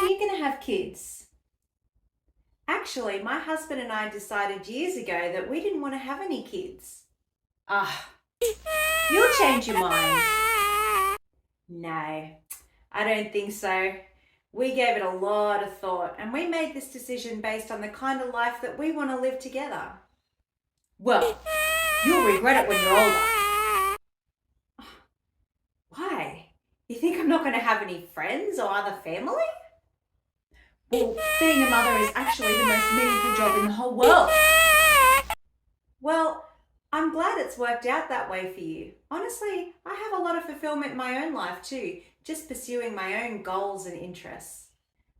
are you going to have kids? Actually, my husband and I decided years ago that we didn't want to have any kids. Ah, you'll change your mind. No, I don't think so. We gave it a lot of thought and we made this decision based on the kind of life that we want to live together. Well, you'll regret it when you're older. Why? You think I'm not going to have any friends or other family? Well, being a mother is actually the most meaningful job in the whole world. Well, I'm glad it's worked out that way for you. Honestly, I have a lot of fulfillment in my own life too, just pursuing my own goals and interests.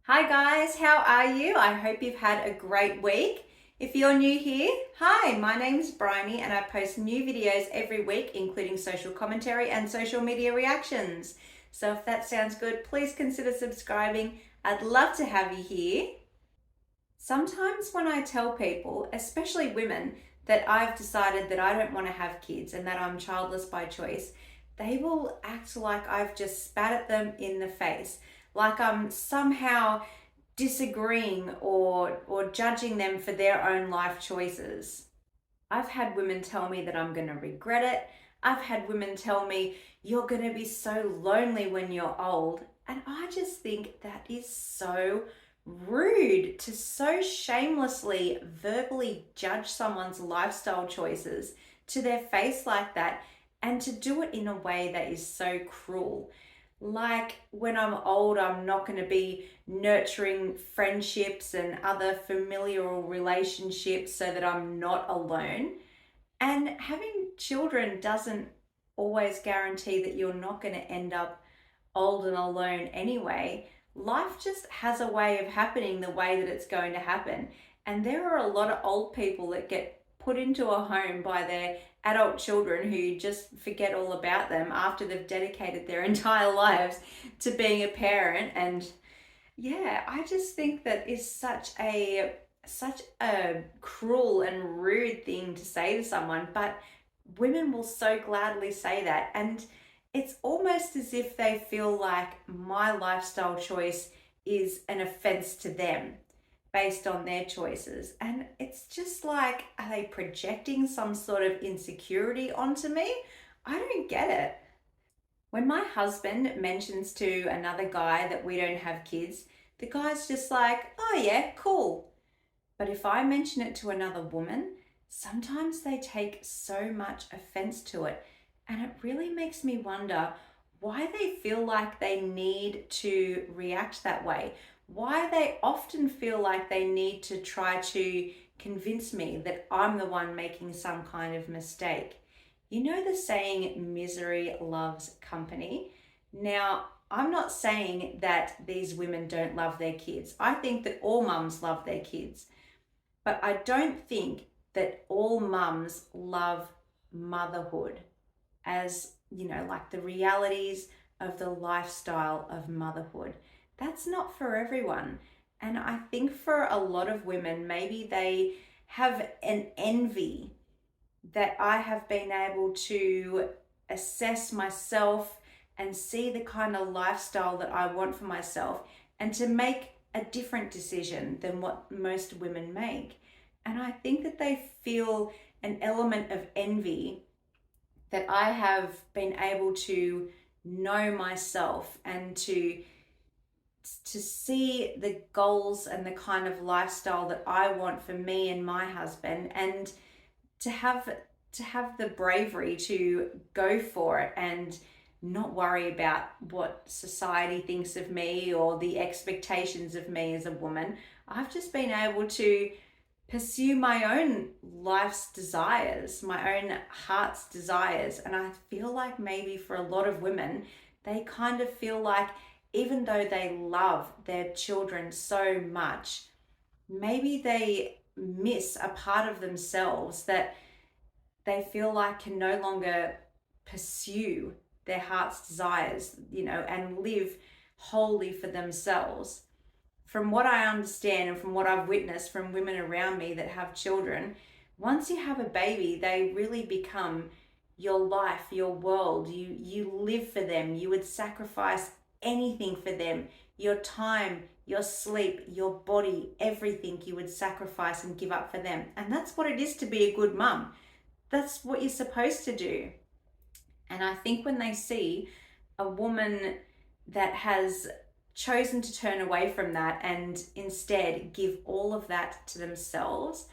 Hi guys, how are you? I hope you've had a great week. If you're new here, hi, my name's Bryony and I post new videos every week, including social commentary and social media reactions. So if that sounds good, please consider subscribing. I'd love to have you here. Sometimes when I tell people, especially women, that I've decided that I don't want to have kids and that I'm childless by choice, they will act like I've just spat at them in the face, like I'm somehow disagreeing or judging them for their own life choices. I've had women tell me that I'm going to regret it. I've had women tell me, you're going to be so lonely when you're old. And I just think that is so rude to so shamelessly verbally judge someone's lifestyle choices to their face like that, and to do it in a way that is so cruel. Like, when I'm old, I'm not going to be nurturing friendships and other familial relationships so that I'm not alone. And having children doesn't always guarantee that you're not going to end up old and alone anyway. Life just has a way of happening the way that it's going to happen. And there are a lot of old people that get put into a home by their adult children who just forget all about them after they've dedicated their entire lives to being a parent. And yeah, I just think that is such a cruel and rude thing to say to someone, but women will so gladly say that. And it's almost as if they feel like my lifestyle choice is an offense to them based on their choices. And it's just like, are they projecting some sort of insecurity onto me? I don't get it. When my husband mentions to another guy that we don't have kids, the guy's just like, oh yeah, cool. But if I mention it to another woman, sometimes they take so much offense to it. And it really makes me wonder why they feel like they need to react that way. Why they often feel like they need to try to convince me that I'm the one making some kind of mistake. You know the saying, misery loves company? Now, I'm not saying that these women don't love their kids. I think that all mums love their kids. But I don't think that all mums love motherhood as, like the realities of the lifestyle of motherhood. That's not for everyone. And I think for a lot of women, maybe they have an envy that I have been able to assess myself and see the kind of lifestyle that I want for myself, and to make a different decision than what most women make. And I think that they feel an element of envy that I have been able to know myself and to see the goals and the kind of lifestyle that I want for me and my husband, and to have the bravery to go for it and not worry about what society thinks of me or the expectations of me as a woman. I've just been able to pursue my own life's desires, my own heart's desires. And I feel like maybe for a lot of women, they kind of feel like even though they love their children so much, maybe they miss a part of themselves that they feel like can no longer pursue their heart's desires, and live wholly for themselves. From what I understand and from what I've witnessed from women around me that have children, once you have a baby, they really become your life, your world. You live for them. You would sacrifice anything for them. Your time, your sleep, your body, everything you would sacrifice and give up for them. And that's what it is to be a good mum. That's what you're supposed to do. And I think when they see a woman that has chosen to turn away from that and instead give all of that to themselves,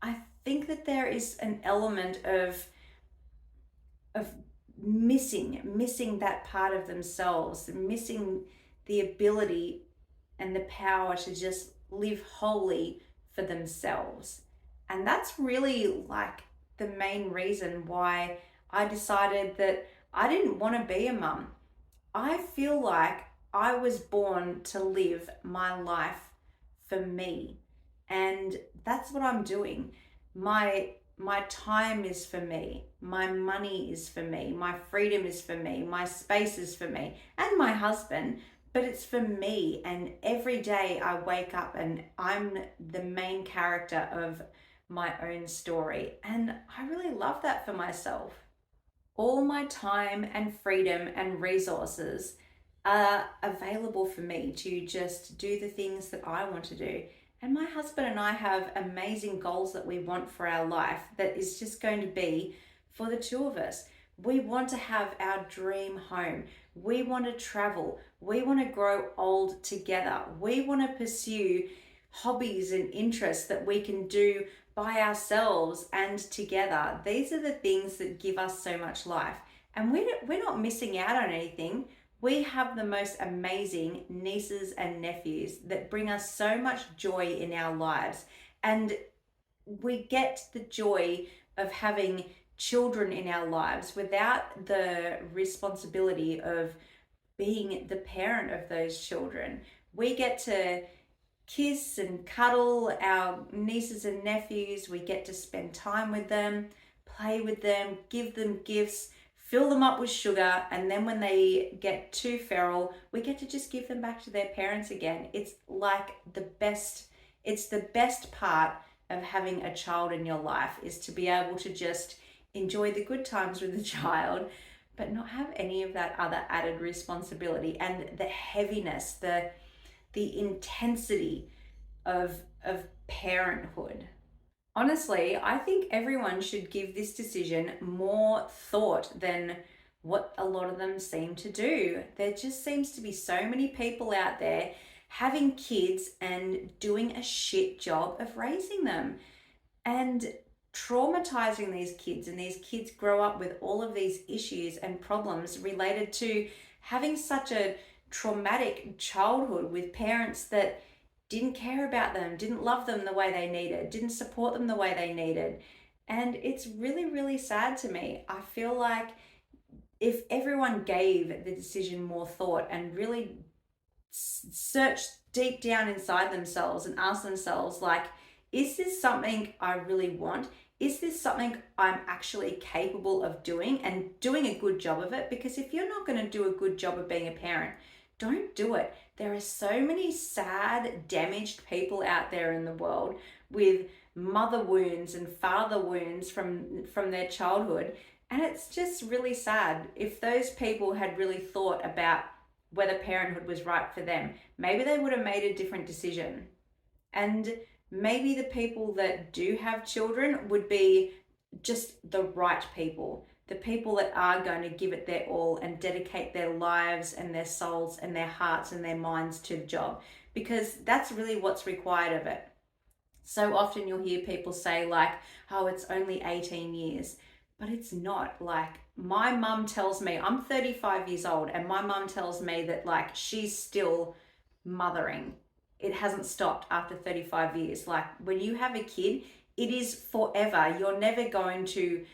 I think that there is an element of missing that part of themselves, missing the ability and the power to just live wholly for themselves. And that's really like the main reason why I decided that I didn't want to be a mum. I feel like I was born to live my life for me. And that's what I'm doing. My time is for me. My money is for me. My freedom is for me. My space is for me. And my husband, but it's for me. And every day I wake up and I'm the main character of my own story. And I really love that for myself. All my time and freedom and resources are available for me to just do the things that I want to do. And my husband and I have amazing goals that we want for our life that is just going to be for the two of us. We want to have our dream home. We want to travel. We want to grow old together. We want to pursue hobbies and interests that we can do by ourselves and together. These are the things that give us so much life. And we're not missing out on anything. We have the most amazing nieces and nephews that bring us so much joy in our lives. And we get the joy of having children in our lives without the responsibility of being the parent of those children. We get to kiss and cuddle our nieces and nephews. We get to spend time with them, play with them, give them gifts, fill them up with sugar, and then when they get too feral, we get to just give them back to their parents again. It's like it's the best part of having a child in your life, is to be able to just enjoy the good times with the child, but not have any of that other added responsibility and the heaviness, the intensity of parenthood. Honestly, I think everyone should give this decision more thought than what a lot of them seem to do. There just seems to be so many people out there having kids and doing a shit job of raising them and traumatizing these kids, and these kids grow up with all of these issues and problems related to having such a traumatic childhood with parents that didn't care about them, didn't love them the way they needed, didn't support them the way they needed. And it's really, really sad to me. I feel like if everyone gave the decision more thought and really searched deep down inside themselves and asked themselves, like, is this something I really want? Is this something I'm actually capable of doing and doing a good job of it? Because if you're not going to do a good job of being a parent, don't do it. There are so many sad, damaged people out there in the world with mother wounds and father wounds from their childhood. And it's just really sad. If those people had really thought about whether parenthood was right for them, maybe they would have made a different decision. And maybe the people that do have children would be just the right people. The people that are going to give it their all and dedicate their lives and their souls and their hearts and their minds to the job, because that's really what's required of it. So often you'll hear people say like, oh, it's only 18 years, but it's not. Like, my mum tells me, I'm 35 years old, and my mum tells me that like she's still mothering. It hasn't stopped after 35 years. Like, when you have a kid, it is forever. You're never going to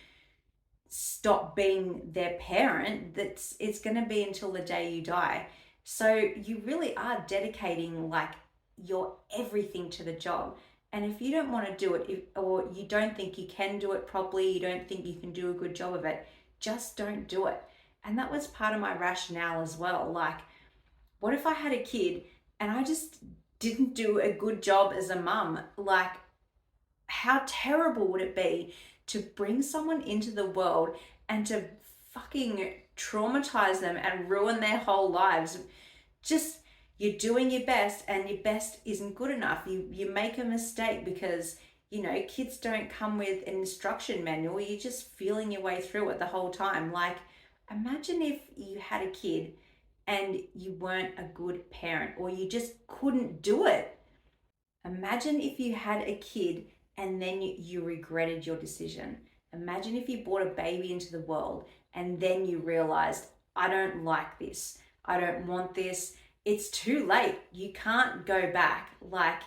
stop being their parent. It's going to be until the day you die. So you really are dedicating like your everything to the job. And if you don't want to do it, or you don't think you can do it properly, you don't think you can do a good job of it, just don't do it. And that was part of my rationale as well. Like, what if I had a kid and I just didn't do a good job as a mum? Like, how terrible would it be to bring someone into the world and to fucking traumatize them and ruin their whole lives just you're doing your best and your best isn't good enough. You make a mistake because kids don't come with an instruction manual. You're just feeling your way through it the whole time. Like, imagine if you had a kid and you weren't a good parent, or you just couldn't do it. Imagine if you had a kid and then you regretted your decision. Imagine if you brought a baby into the world and then you realized, I don't like this. I don't want this. It's too late. You can't go back. Like,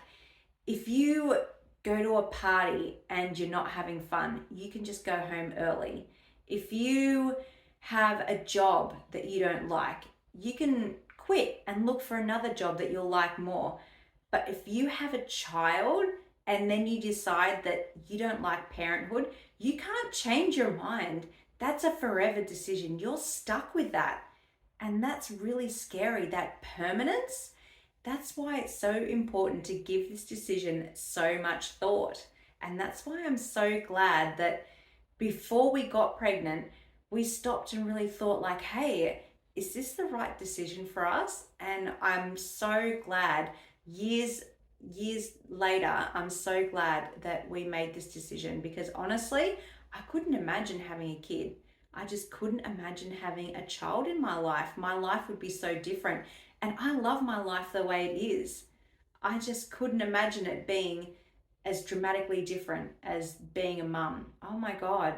if you go to a party and you're not having fun, you can just go home early. If you have a job that you don't like, you can quit and look for another job that you'll like more. But if you have a child and then you decide that you don't like parenthood, you can't change your mind. That's a forever decision. You're stuck with that. And that's really scary, that permanence. That's why it's so important to give this decision so much thought. And that's why I'm so glad that before we got pregnant, we stopped and really thought like, hey, is this the right decision for us? And I'm so glad years later, I'm so glad that we made this decision, because honestly, I couldn't imagine having a kid. I just couldn't imagine having a child in my life. My life would be so different. And I love my life the way it is. I just couldn't imagine it being as dramatically different as being a mum. Oh my God.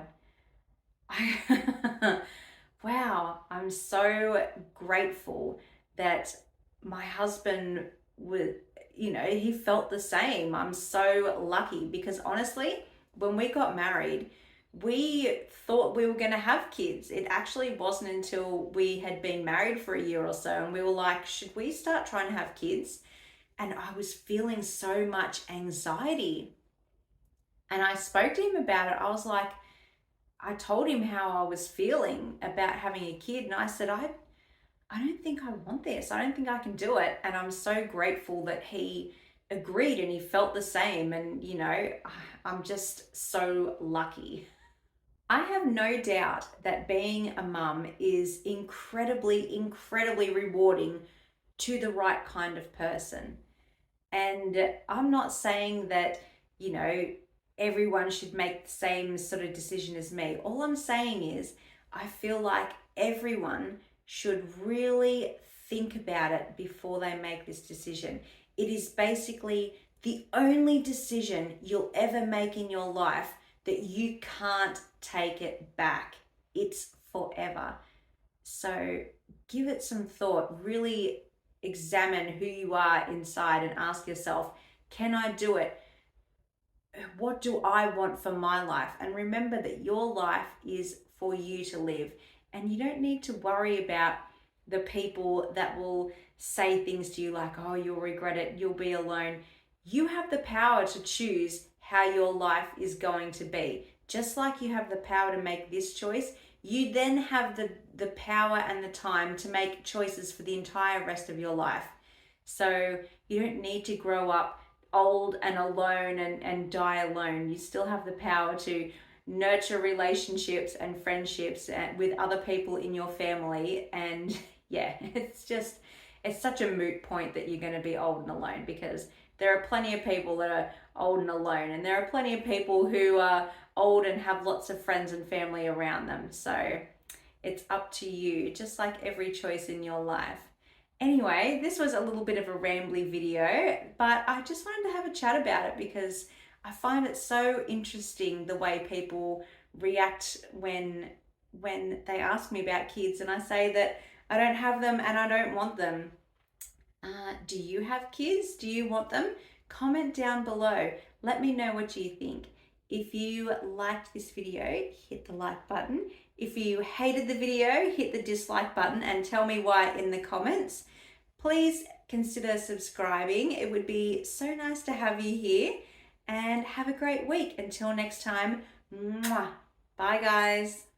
Wow, I'm so grateful that my husband would, he felt the same. I'm so lucky, because honestly, when we got married, we thought we were going to have kids. It actually wasn't until we had been married for a year or so and we were like, should we start trying to have kids? And I was feeling so much anxiety. And I spoke to him about it. I told him how I was feeling about having a kid. And I said, I don't think I want this. I don't think I can do it. And I'm so grateful that he agreed and he felt the same. And, I'm just so lucky. I have no doubt that being a mum is incredibly, incredibly rewarding to the right kind of person. And I'm not saying that, everyone should make the same sort of decision as me. All I'm saying is I feel like everyone should really think about it before they make this decision. It is basically the only decision you'll ever make in your life that you can't take it back. It's forever. So give it some thought. Really examine who you are inside and ask yourself, can I do it? What do I want for my life? And remember that your life is for you to live. And you don't need to worry about the people that will say things to you like, oh, you'll regret it, you'll be alone. You have the power to choose how your life is going to be. Just like you have the power to make this choice, you then have the power and the time to make choices for the entire rest of your life. So you don't need to grow up old and alone and die alone. You still have the power to nurture relationships and friendships with other people in your family. And yeah, it's such a moot point that you're going to be old and alone, because there are plenty of people that are old and alone, and there are plenty of people who are old and have lots of friends and family around them. So it's up to you, just like every choice in your life. Anyway, this was a little bit of a rambly video, but I just wanted to have a chat about it because I find it so interesting the way people react when they ask me about kids and I say that I don't have them and I don't want them. Do you have kids? Do you want them? Comment down below. Let me know what you think. If you liked this video, hit the like button. If you hated the video, hit the dislike button and tell me why in the comments. Please consider subscribing. It would be so nice to have you here, and have a great week. Until next time, mwah. Bye guys.